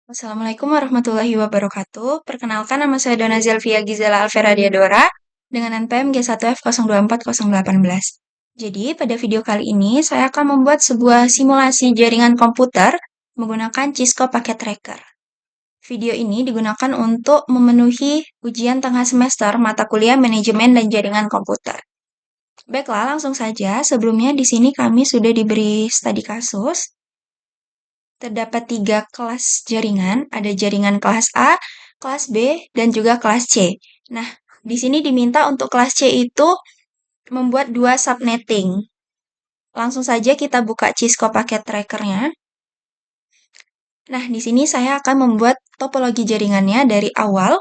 Assalamualaikum warahmatullahi wabarakatuh. Perkenalkan nama saya Dona Zelvia Gizela Alvera Diadora dengan NPM G1F024018. Jadi, pada video kali ini saya akan membuat sebuah simulasi jaringan komputer menggunakan Cisco Packet Tracker. Video ini digunakan untuk memenuhi ujian tengah semester mata kuliah manajemen dan jaringan komputer. Baiklah, langsung saja. Sebelumnya di sini kami sudah diberi studi kasus. Terdapat 3 kelas jaringan, ada jaringan kelas A, kelas B, dan juga kelas C. Nah, di sini diminta untuk kelas C itu membuat 2 subnetting. Langsung saja kita buka Cisco Packet Tracker-nya. Nah, di sini saya akan membuat topologi jaringannya dari awal,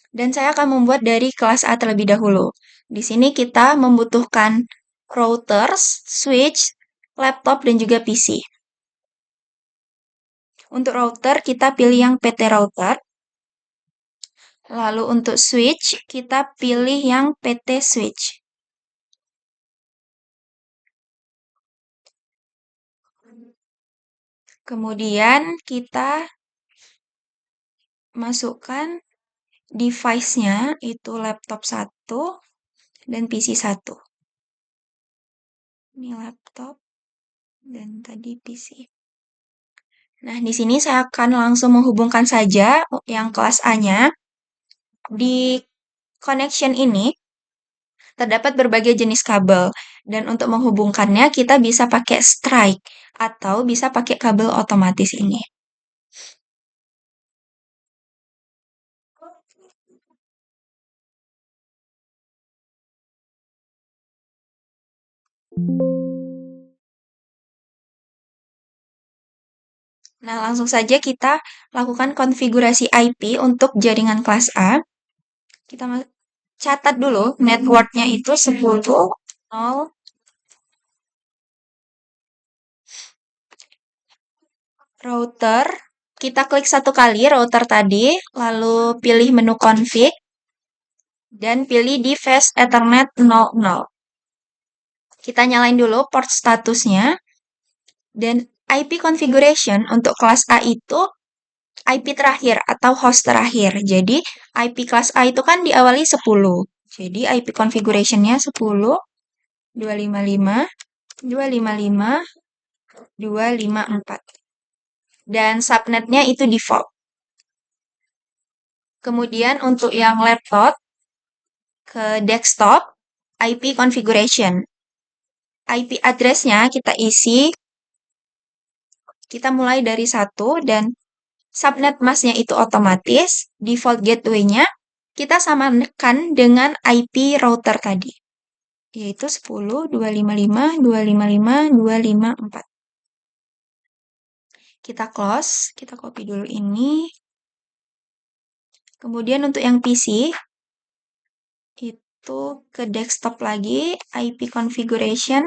dan saya akan membuat dari kelas A terlebih dahulu. Di sini kita membutuhkan routers, switch, laptop, dan juga PC. Untuk router, kita pilih yang PT router. Lalu untuk switch, kita pilih yang PT switch. Kemudian kita masukkan device-nya, itu laptop 1 dan PC 1. Ini laptop dan tadi PC. Nah, di sini saya akan langsung menghubungkan saja yang kelas A-nya. Di connection ini terdapat berbagai jenis kabel, dan untuk menghubungkannya kita bisa pakai strike atau bisa pakai kabel otomatis ini. Nah, langsung saja kita lakukan konfigurasi IP untuk jaringan kelas A. Kita catat dulu networknya itu 10, 0, router. Kita klik satu kali router tadi, lalu pilih menu config, dan pilih device Ethernet 00. Kita nyalain dulu port statusnya, dan IP configuration untuk kelas A itu IP terakhir atau host terakhir. Jadi IP kelas A itu kan diawali 10. Jadi IP configuration-nya 10, 255, 255, 254. Dan subnetnya itu default. Kemudian untuk yang laptop ke desktop, IP configuration. IP address-nya kita isi, kita mulai dari 1 dan subnet mask-nya itu otomatis, default gateway-nya kita samakan dengan IP router tadi, yaitu 10, 255, 255, 254. Kita close, kita copy dulu ini. Kemudian untuk yang PC, itu ke desktop lagi, IP configuration,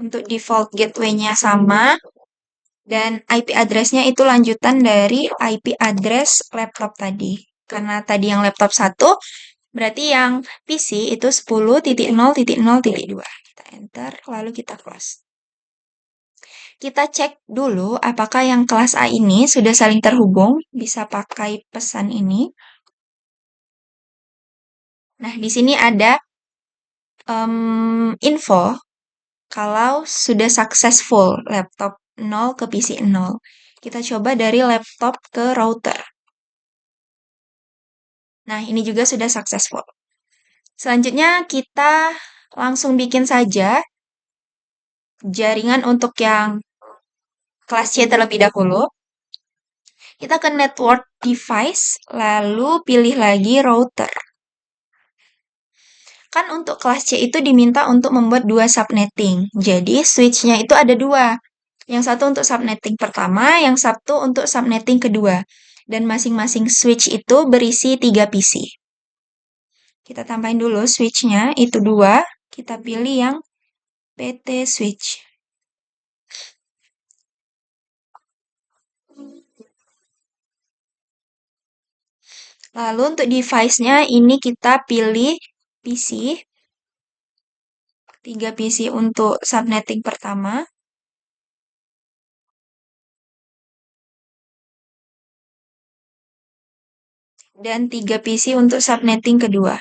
untuk default gateway-nya sama, dan IP address-nya itu lanjutan dari IP address laptop tadi. Karena tadi yang laptop 1, berarti yang PC itu 10.0.0.2. Kita enter, lalu kita close. Kita cek dulu apakah yang kelas A ini sudah saling terhubung, bisa pakai pesan ini. Nah, di sini ada info kalau sudah successful laptop 0 ke PC 0. Kita coba dari laptop ke router. Nah, ini juga sudah successful. Selanjutnya kita langsung bikin saja jaringan untuk yang kelas C terlebih dahulu. Kita ke network device, lalu pilih lagi router. Kan untuk kelas C itu diminta untuk membuat 2 subnetting. Jadi switch-nya itu ada 2. Yang satu untuk subnetting pertama, yang satu untuk subnetting kedua. Dan masing-masing switch itu berisi 3 PC. Kita tambahin dulu switch-nya, itu 2. Kita pilih yang PT switch. Lalu untuk device-nya ini kita pilih PC. 3 PC untuk subnetting pertama. dan 3 PC untuk subnetting kedua.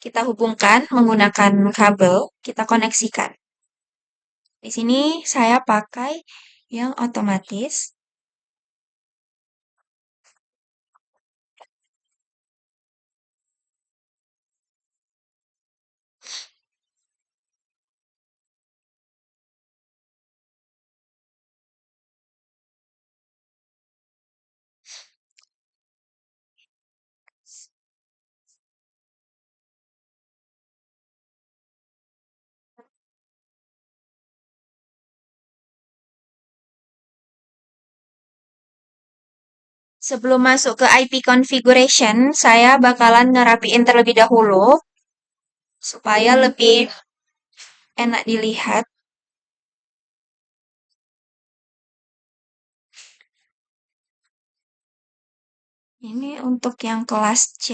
Kita hubungkan menggunakan kabel, kita koneksikan. Di sini saya pakai yang otomatis. Sebelum masuk ke IP configuration, saya bakalan ngerapiin terlebih dahulu supaya lebih enak dilihat. Ini untuk yang kelas C.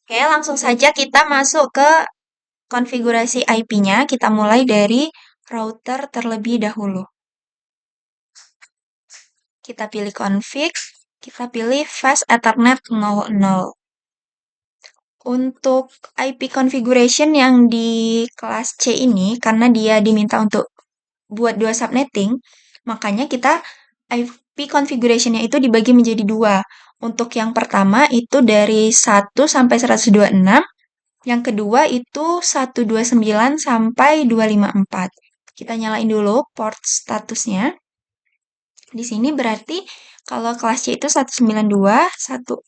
Oke, langsung saja kita masuk ke konfigurasi IP-nya. Kita mulai dari router terlebih dahulu. Kita pilih config, kita pilih fast Ethernet 00. Untuk IP configuration yang di kelas C ini, karena dia diminta untuk buat 2 subnetting, makanya kita IP configuration-nya itu dibagi menjadi 2. Untuk yang pertama itu dari 1 sampai 126, yang kedua itu 129 sampai 254. Kita nyalain dulu port statusnya. Di sini berarti kalau kelas C itu 192, 168,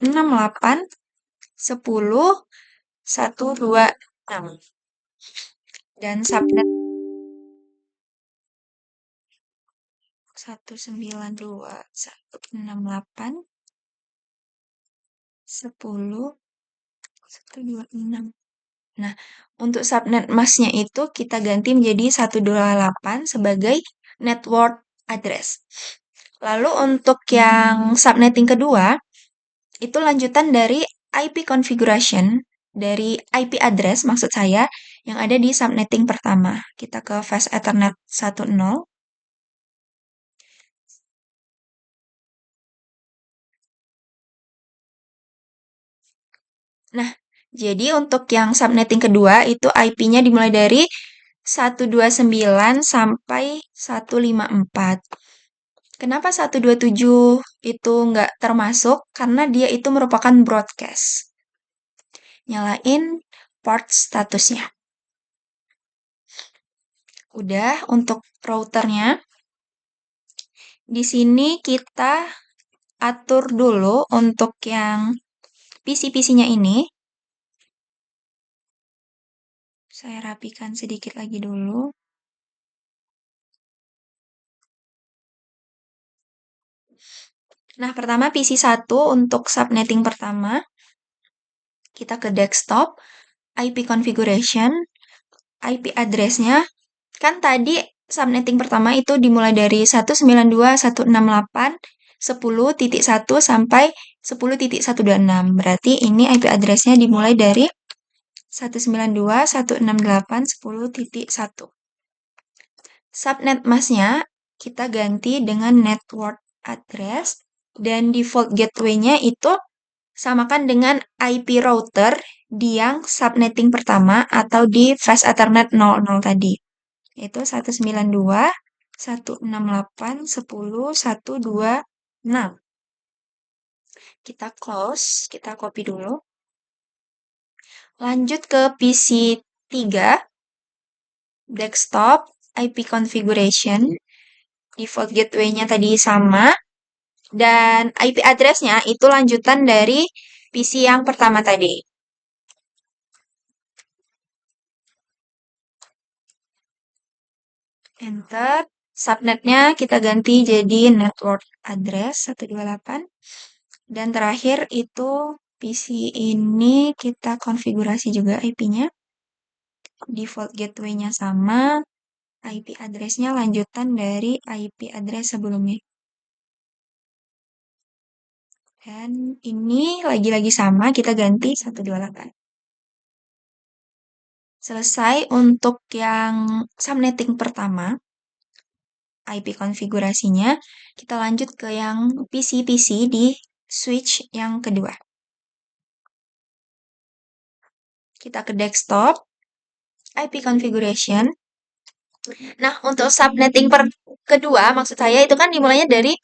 10, 126. Dan subnet 192, 168, 10, 126. Nah, untuk subnet masknya itu kita ganti menjadi 128 sebagai network address. Lalu untuk yang subnetting kedua, itu lanjutan dari IP configuration, dari IP address maksud saya, yang ada di subnetting pertama. Kita ke fast Ethernet 10. Nah, jadi untuk yang subnetting kedua itu IP-nya dimulai dari 129 sampai 154. Kenapa 127 itu nggak termasuk? Karena dia itu merupakan broadcast. Nyalain port statusnya. Udah, untuk routernya. Di sini kita atur dulu untuk yang PC-PC-nya ini. Saya rapikan sedikit lagi dulu. Nah, pertama PC1 untuk subnetting pertama. Kita ke desktop, IP configuration, IP address-nya. Kan tadi subnetting pertama itu dimulai dari 192.168.10.1 sampai 10.126. Berarti ini IP address-nya dimulai dari 192.168.10.1. Subnet masknya kita ganti dengan network address dan default gateway-nya itu samakan dengan IP router di yang subnetting pertama atau di fast Ethernet 00 tadi. Yaitu 192.168.10.126. Kita close, kita copy dulu. Lanjut ke PC 3, desktop, IP configuration, default gateway-nya tadi sama, dan IP address-nya itu lanjutan dari PC yang pertama tadi. Enter, subnetnya kita ganti jadi network address 128. Dan terakhir itu PC ini kita konfigurasi juga IP-nya. Default gateway-nya sama, IP address-nya lanjutan dari IP address sebelumnya. Dan ini lagi-lagi sama, kita ganti 128. Selesai untuk yang subnetting pertama, IP konfigurasinya, kita lanjut ke yang PC-PC di switch yang kedua. Kita ke desktop, IP configuration. Nah, untuk subnetting kedua, maksud saya itu kan dimulainya dari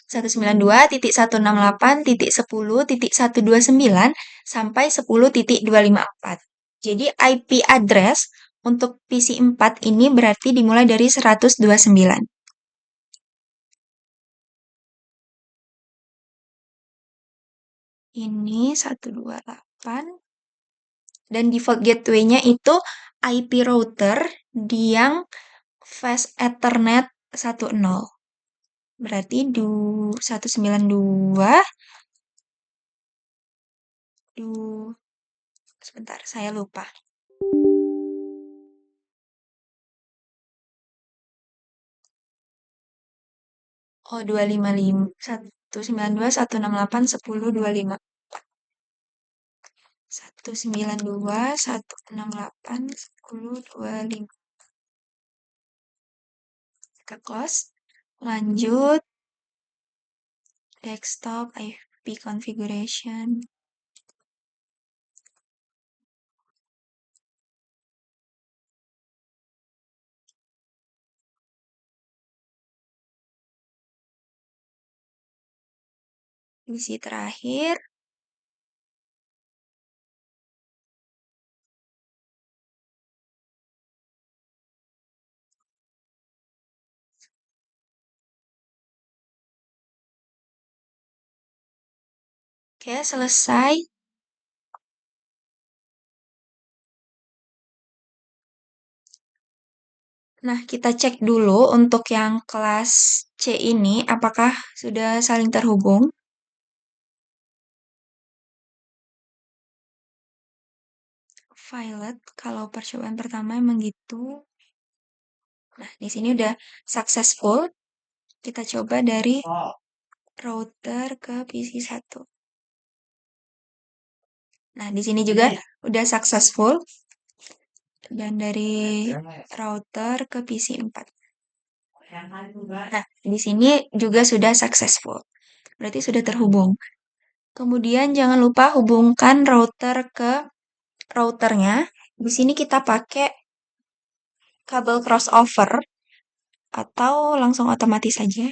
192.168.10.129 sampai 10.254. Jadi IP address untuk PC 4 ini berarti dimulai dari 129. Ini 128. Dan default gateway-nya itu IP router di yang fast Ethernet 10. Berarti 192 sebentar, saya lupa. Oh, 255. 192, 168, 10, 25. 192, 168, 10, 25. Kita close. Lanjut. Desktop IP configuration. Misi terakhir. Oke, selesai. Nah, kita cek dulu untuk yang kelas C ini, apakah sudah saling terhubung. Violet, kalau percobaan pertama emang gitu. Nah, di sini udah successful. Kita coba dari router ke PC 1. Nah, di sini juga udah successful. Dan dari router ke PC 4. Nah, di sini juga sudah successful. Berarti sudah terhubung. Kemudian jangan lupa hubungkan router ke routernya. Di sini kita pakai kabel crossover atau langsung otomatis saja.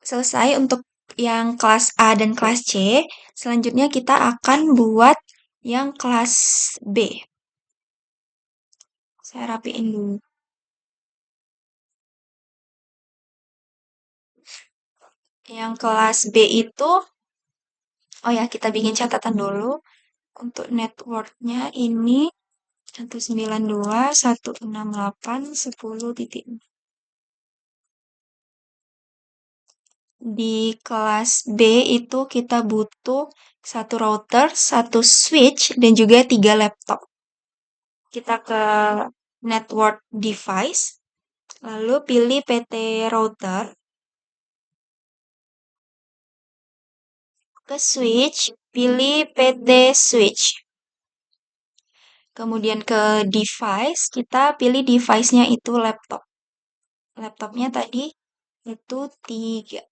Selesai untuk yang kelas A dan kelas C. Selanjutnya kita akan buat yang kelas B. Saya rapiin dulu. Yang kelas B itu, oh ya, kita bikin catatan dulu. Untuk networknya ini 192.168.10. Di kelas B itu kita butuh satu router, satu switch, dan juga 3 laptop. Kita ke network device, lalu pilih PT router, ke switch, pilih PT switch. Kemudian ke device, kita pilih device-nya itu laptop. Laptopnya tadi itu 3.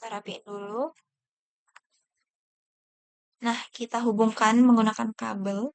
Kita rapiin dulu. Nah, kita hubungkan menggunakan kabel.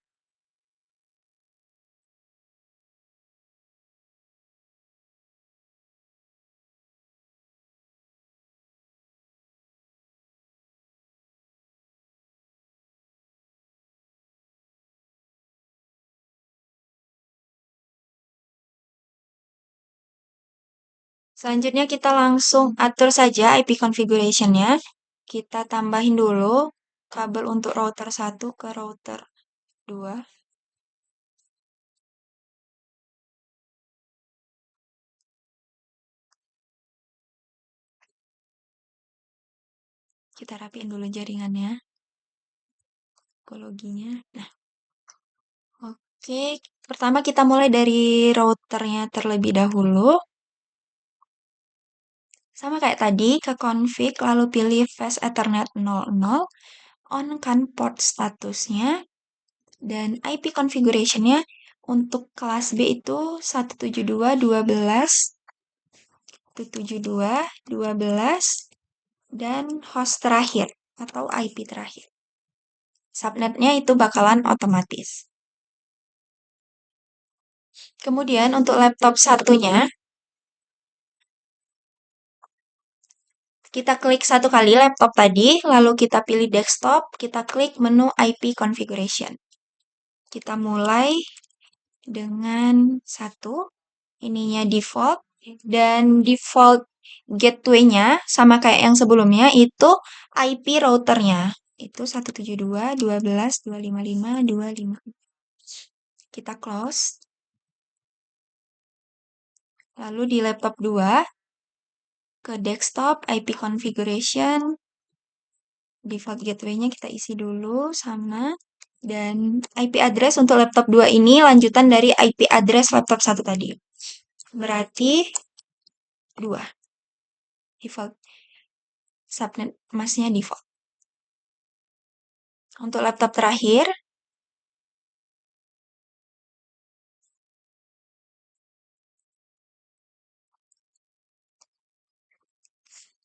Selanjutnya kita langsung atur saja IP configuration-nya. Kita tambahin dulu kabel untuk router 1 ke router 2. Kita rapiin dulu jaringannya. topologinya. Nah, oke. Pertama kita mulai dari routernya terlebih dahulu. Sama kayak tadi, ke config, lalu pilih fast ethernet 00, on kan port statusnya, dan IP configuration-nya untuk kelas B itu 172.12, dan host terakhir atau IP terakhir. Subnetnya itu bakalan otomatis. Kemudian untuk laptop satunya, kita klik satu kali laptop tadi, lalu kita pilih desktop, kita klik menu IP configuration. Kita mulai dengan satu, ininya default, dan default gateway-nya sama kayak yang sebelumnya itu IP routernya. Itu 172.12.255.255. Kita close. Lalu di laptop 2, ke desktop, IP configuration, default gateway-nya kita isi dulu sama. Dan IP address untuk laptop 2 ini lanjutan dari IP address laptop 1 tadi. Berarti 2. Default. Subnet masnya default. Untuk laptop terakhir,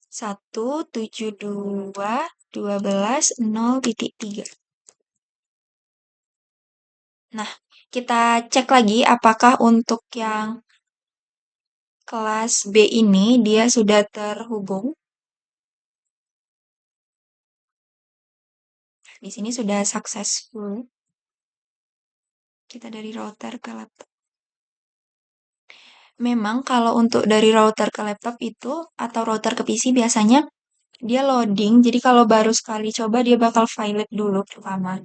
172.12.0.3. Nah, kita cek lagi apakah untuk yang kelas B ini dia sudah terhubung. Di sini sudah successful. Kita dari router ke laptop. Memang kalau untuk dari router ke laptop itu atau router ke PC biasanya dia loading. Jadi kalau baru sekali coba dia bakal violet dulu pertama.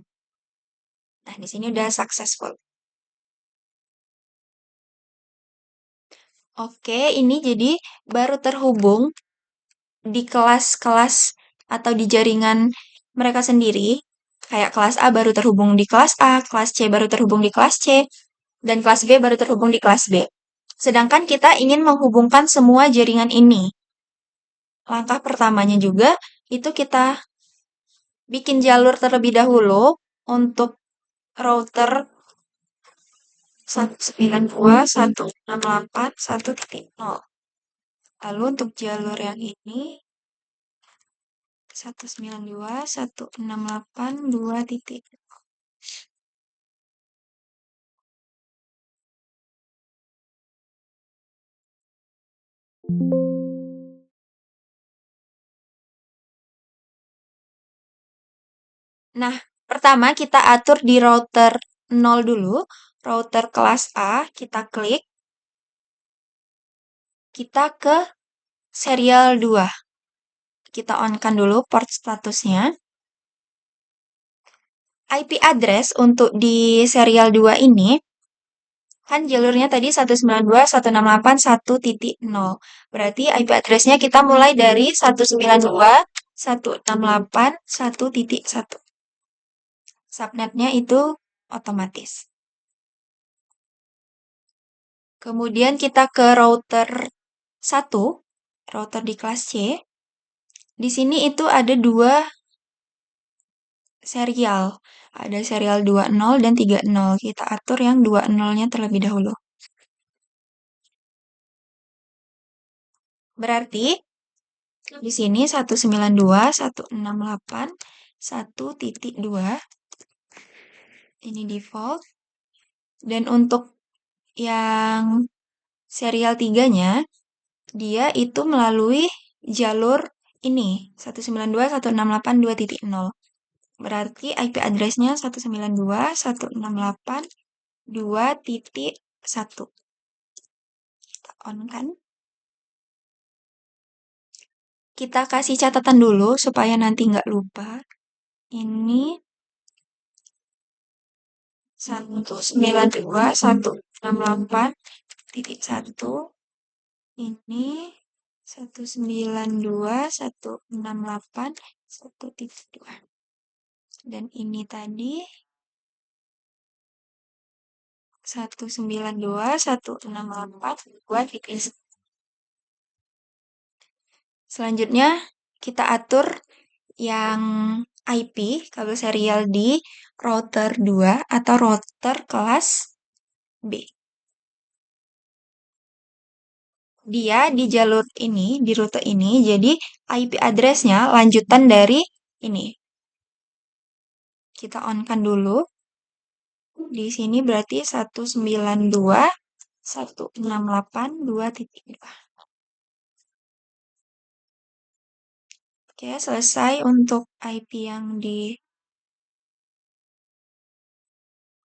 Nah, di sini udah successful. Oke, ini jadi baru terhubung di kelas-kelas atau di jaringan mereka sendiri. Kayak kelas A baru terhubung di kelas A, kelas C baru terhubung di kelas C, dan kelas B baru terhubung di kelas B. Sedangkan kita ingin menghubungkan semua jaringan ini. Langkah pertamanya juga itu kita bikin jalur terlebih dahulu untuk router 192.168.1.0. Lalu untuk jalur yang ini 192.168.2.0. Nah, pertama kita atur di router 0 dulu. Router kelas A, kita klik. Kita ke serial 2. Kita on-kan dulu port statusnya. IP address untuk di serial 2 ini, kan jalurnya tadi 192.168.1.0. Berarti IP address-nya kita mulai dari 192.168.1.1. Subnetnya itu otomatis. Kemudian kita ke router 1, router di kelas C. Di sini itu ada 2 serial. Ada serial 20 dan 30. Kita atur yang 20-nya terlebih dahulu. Berarti di sini 192.168.1.2. Ini default. Dan untuk yang serial 3-nya, dia itu melalui jalur ini, 192.168.2.0. Berarti IP address-nya 192.168.2.1. Kita on kan? Kita kasih catatan dulu supaya nanti nggak lupa. Ini 192.168.1. Ini 192.168.1.2. Dan ini tadi 192.168.2. Selanjutnya kita atur yang IP, kabel serial di router 2 atau router kelas B. Dia di jalur ini, di rute ini, jadi IP address-nya lanjutan dari ini. Kita on-kan dulu. Di sini berarti 192.168.2.2. Oke, selesai untuk IP yang di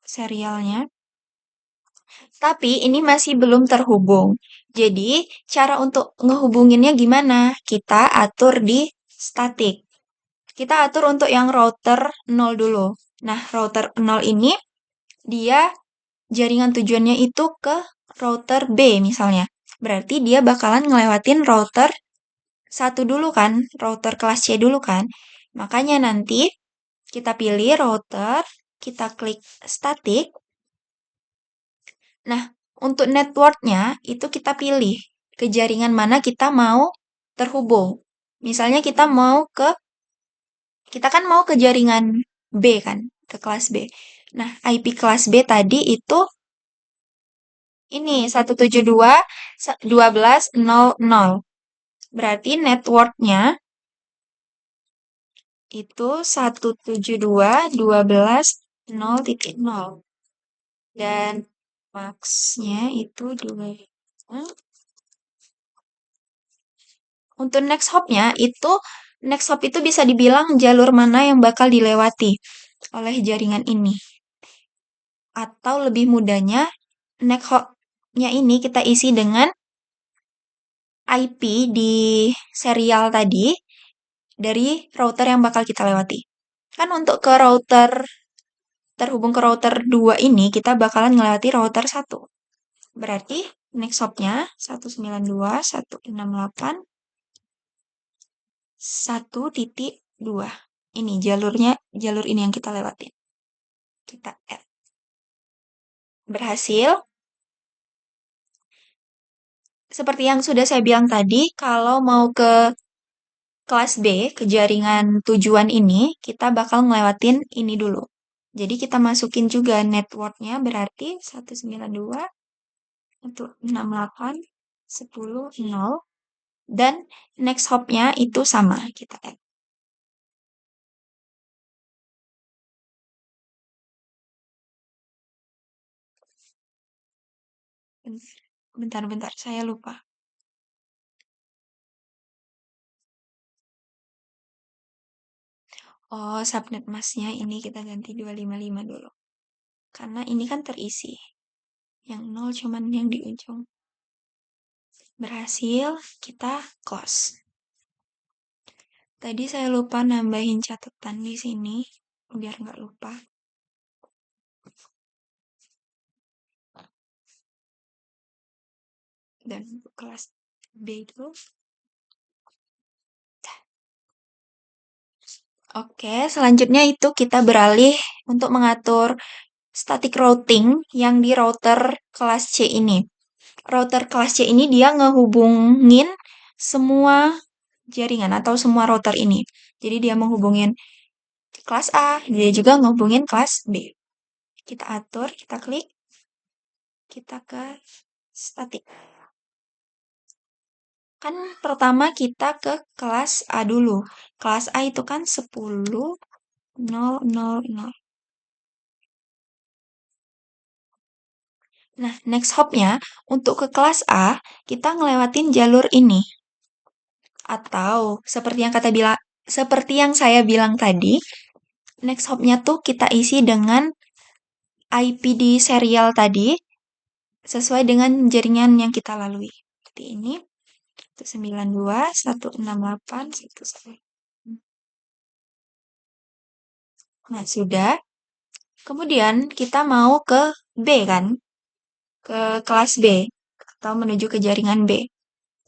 serialnya. Tapi ini masih belum terhubung. Jadi, cara untuk ngehubunginnya gimana? Kita atur di static. Kita atur untuk yang router 0 dulu. Nah, router 0 ini dia jaringan tujuannya itu ke router B misalnya. Berarti dia bakalan ngelewatin router 1 dulu kan, router kelas C dulu kan. Makanya nanti kita pilih router, kita klik static. Nah, untuk networknya itu kita pilih ke jaringan mana kita mau terhubung. Misalnya kita kan mau ke jaringan B kan, ke kelas B. Nah, IP kelas B tadi itu ini 172.12.00. Berarti networknya itu 172.12.0.0. Dan max-nya itu 2. Untuk next hop itu bisa dibilang jalur mana yang bakal dilewati oleh jaringan ini. Atau lebih mudahnya, next hop-nya ini kita isi dengan IP di serial tadi dari router yang bakal kita lewati. Kan untuk terhubung ke router 2 ini, kita bakalan ngelewati router 1. Berarti next hop-nya 192.168.1.2. Ini jalur ini yang kita lewatin. Kita add. Berhasil. Seperti yang sudah saya bilang tadi, kalau mau ke kelas B, ke jaringan tujuan ini, kita bakal ngelewatin ini dulu. Jadi kita masukin juga networknya berarti 192.168.10.0 dan next hop-nya itu sama, kita add. Bentar, saya lupa. Oh, subnet masknya ini kita ganti 255 dulu. Karena ini kan terisi. Yang 0 cuman yang di ujung. Berhasil, kita close. Tadi saya lupa nambahin catatan di sini, biar nggak lupa. Dan untuk kelas B itu. Oke, selanjutnya itu kita beralih untuk mengatur static routing yang di router kelas C ini. Router kelas C ini dia ngehubungin semua jaringan atau semua router ini. Jadi dia menghubungin kelas A, dia juga ngehubungin kelas B. Kita atur, kita klik, kita ke static. Kan pertama kita ke kelas A dulu. Kelas A itu kan 10.0.0.0. Nah, next hop-nya untuk ke kelas A, kita ngelewatin jalur ini. Atau seperti yang saya bilang tadi, next hop-nya tuh kita isi dengan IP di serial tadi sesuai dengan jaringan yang kita lalui. Seperti ini. 192.168.1. Nah, sudah. Kemudian kita mau ke B kan? Ke kelas B atau menuju ke jaringan B.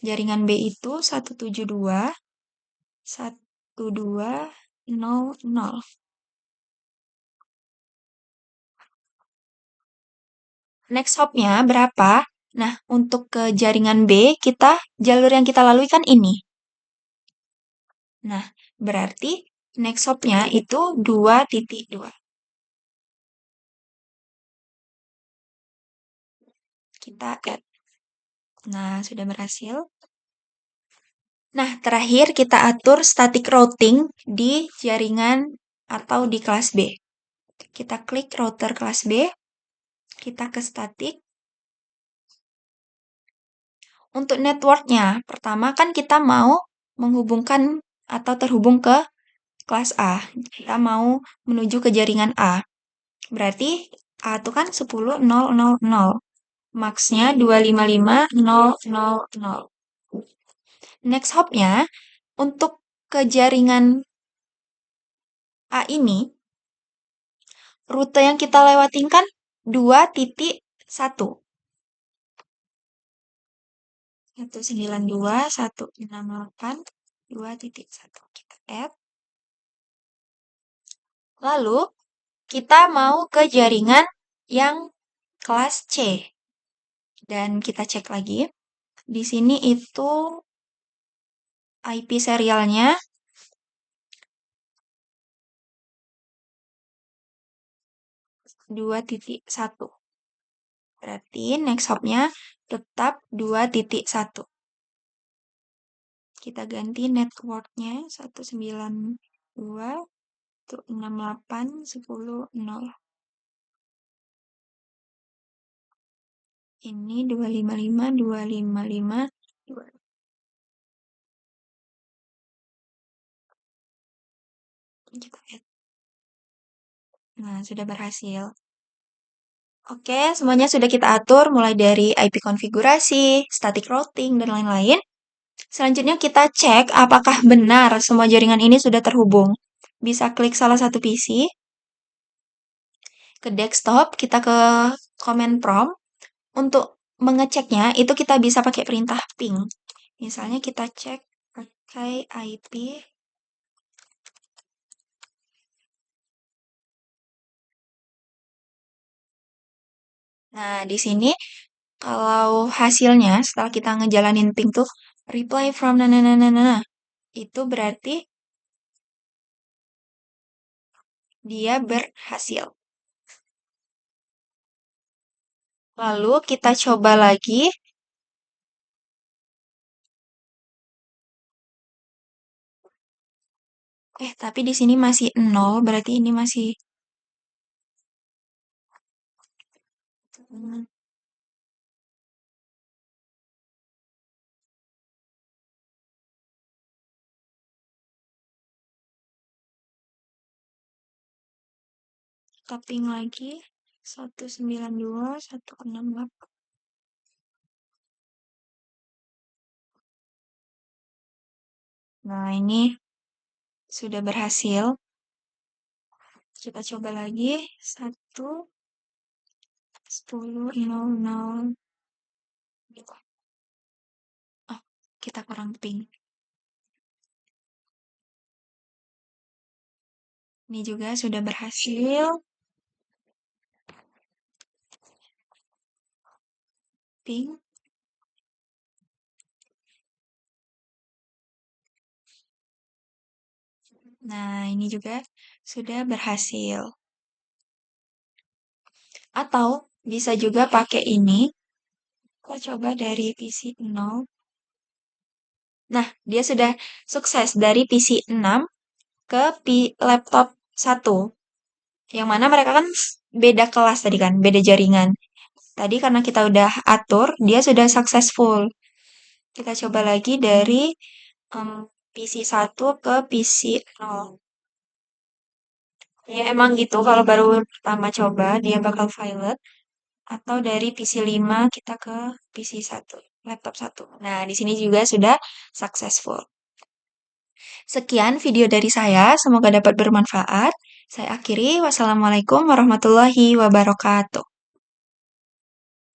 Jaringan B itu 172.1.2.0.0. next hop-nya berapa? Nah, untuk ke jaringan B, jalur yang kita lalui kan ini. Nah, berarti next hop-nya itu 2,2. Kita add. Nah, sudah berhasil. Nah, terakhir kita atur static routing di jaringan atau di kelas B. Kita klik router kelas B, kita ke static. Untuk networknya, pertama kan kita mau menghubungkan atau terhubung ke kelas A. Kita mau menuju ke jaringan A. Berarti A itu kan 10.0.0.0. Max-nya 255.0.0.0. Next hop-nya, untuk ke jaringan A ini, rute yang kita lewatin kan 2.1. 192.168.2.1. Kita add. Lalu, kita mau ke jaringan yang kelas C. Dan kita cek lagi. Di sini itu IP serialnya 2.1. Berarti next hop-nya tetap 2.1. Kita ganti network-nya 192.168.10.0. Ini 255.255.2. Kita add. Nah, sudah berhasil. Oke, semuanya sudah kita atur mulai dari IP konfigurasi, static routing, dan lain-lain. Selanjutnya kita cek apakah benar semua jaringan ini sudah terhubung. Bisa klik salah satu PC, ke desktop, kita ke command prompt. Untuk mengeceknya, itu kita bisa pakai perintah ping. Misalnya kita cek pakai IP. Nah, di sini kalau hasilnya setelah kita ngejalanin ping tuh reply from itu berarti dia berhasil. Lalu kita coba lagi. Tapi di sini masih 0, berarti ini masih tapping lagi 192.168. Nah, ini sudah berhasil. Kita coba lagi 1.10.0.0. Oh, kita kurang ping. Ini juga sudah berhasil. Ping. Nah, ini juga sudah berhasil. Atau bisa juga pakai ini. Kita coba dari PC 0. Nah, dia sudah sukses dari PC 6 ke laptop 1. Yang mana mereka kan beda kelas tadi kan, beda jaringan. Tadi karena kita udah atur, dia sudah successful. Kita coba lagi dari PC 1 ke PC 0. Ya emang gitu, kalau baru pertama coba, dia bakal violet. Atau dari PC 5 kita ke PC 1, laptop 1. Nah, di sini juga sudah successful. Sekian video dari saya, semoga dapat bermanfaat. Saya akhiri, wassalamualaikum warahmatullahi wabarakatuh.